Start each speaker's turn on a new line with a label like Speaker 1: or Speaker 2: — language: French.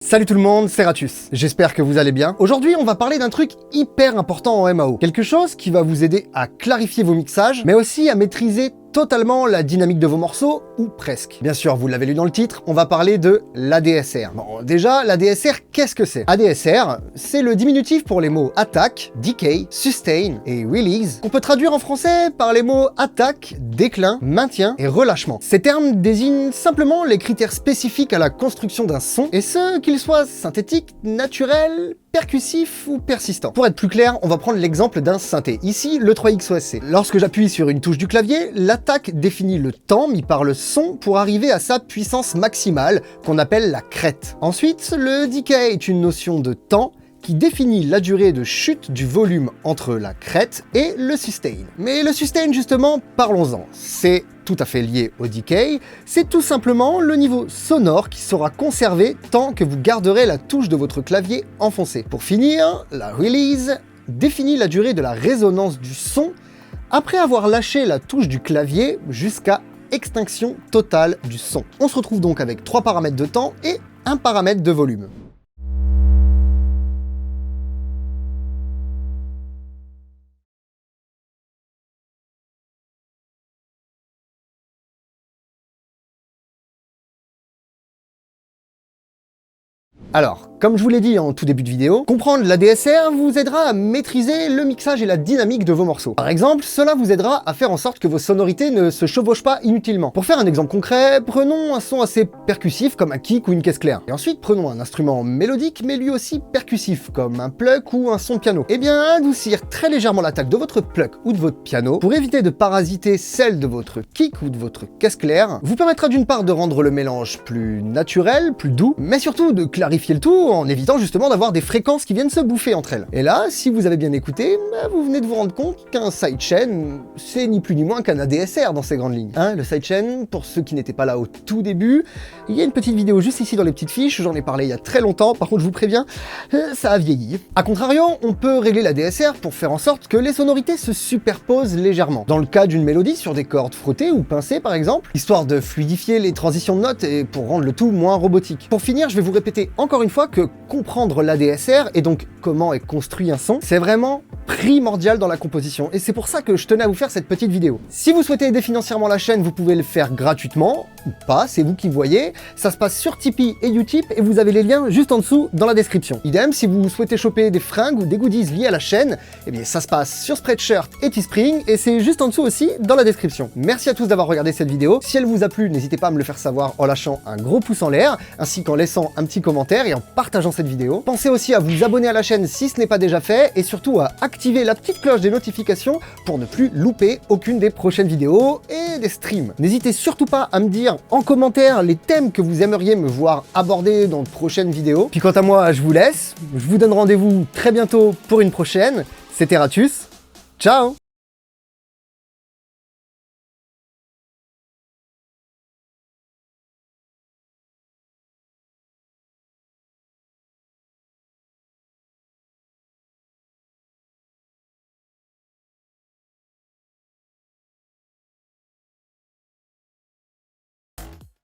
Speaker 1: Salut tout le monde, c'est Ratus. J'espère que vous allez bien. Aujourd'hui, on va parler d'un truc hyper important en MAO. Quelque chose qui va vous aider à clarifier vos mixages, mais aussi à maîtriser totalement la dynamique de vos morceaux, ou presque. Bien sûr, vous l'avez lu dans le titre, on va parler de l'ADSR. Bon, déjà, l'ADSR, qu'est-ce que c'est? ADSR, c'est le diminutif pour les mots attack, decay, sustain et release, qu'on peut traduire en français par les mots attaque, déclin, maintien et relâchement. Ces termes désignent simplement les critères spécifiques à la construction d'un son, et ce, qu'ils soient synthétiques, naturels, percussif ou persistant. Pour être plus clair, on va prendre l'exemple d'un synthé. Ici, le 3X OSC. Lorsque j'appuie sur une touche du clavier, l'attaque définit le temps mis par le son pour arriver à sa puissance maximale, qu'on appelle la crête. Ensuite, le decay est une notion de temps qui définit la durée de chute du volume entre la crête et le sustain. Mais le sustain, justement, parlons-en. C'est tout à fait lié au decay, c'est tout simplement le niveau sonore qui sera conservé tant que vous garderez la touche de votre clavier enfoncée. Pour finir, la release définit la durée de la résonance du son après avoir lâché la touche du clavier jusqu'à extinction totale du son. On se retrouve donc avec 3 paramètres de temps et un paramètre de volume. Alors, comme je vous l'ai dit en tout début de vidéo, comprendre l'ADSR vous aidera à maîtriser le mixage et la dynamique de vos morceaux. Par exemple, cela vous aidera à faire en sorte que vos sonorités ne se chevauchent pas inutilement. Pour faire un exemple concret, prenons un son assez percussif comme un kick ou une caisse claire. Et ensuite, prenons un instrument mélodique mais lui aussi percussif comme un pluck ou un son de piano. Eh bien, adoucir très légèrement l'attaque de votre pluck ou de votre piano pour éviter de parasiter celle de votre kick ou de votre caisse claire vous permettra d'une part de rendre le mélange plus naturel, plus doux, mais surtout de clarifier le tout en évitant justement d'avoir des fréquences qui viennent se bouffer entre elles. Et là, si vous avez bien écouté, vous venez de vous rendre compte qu'un sidechain, c'est ni plus ni moins qu'un ADSR dans ses grandes lignes. Hein, le sidechain, pour ceux qui n'étaient pas là au tout début, il y a une petite vidéo juste ici dans les petites fiches, j'en ai parlé il y a très longtemps, par contre je vous préviens, ça a vieilli. A contrario, on peut régler l'ADSR pour faire en sorte que les sonorités se superposent légèrement. Dans le cas d'une mélodie sur des cordes frottées ou pincées par exemple, histoire de fluidifier les transitions de notes et pour rendre le tout moins robotique. Pour finir, je vais vous répéter encore une fois que comprendre l'ADSR et donc comment est construit un son, c'est vraiment primordial dans la composition et c'est pour ça que je tenais à vous faire cette petite vidéo. Si vous souhaitez aider financièrement la chaîne, vous pouvez le faire gratuitement ou pas, c'est vous qui voyez. Ça se passe sur Tipeee et Utip et vous avez les liens juste en dessous dans la description. Idem, si vous souhaitez choper des fringues ou des goodies liés à la chaîne, eh bien ça se passe sur Spreadshirt et Teespring et c'est juste en dessous aussi dans la description. Merci à tous d'avoir regardé cette vidéo. Si elle vous a plu, n'hésitez pas à me le faire savoir en lâchant un gros pouce en l'air, ainsi qu'en laissant un petit commentaire et en partageant cette vidéo. Pensez aussi à vous abonner à la chaîne si ce n'est pas déjà fait et surtout à activer la petite cloche des notifications pour ne plus louper aucune des prochaines vidéos et des streams. N'hésitez surtout pas à me dire en commentaire les thèmes que vous aimeriez me voir aborder dans de prochaines vidéos. Puis quant à moi, je vous laisse. Je vous donne rendez-vous très bientôt pour une prochaine. C'était Ratus. Ciao!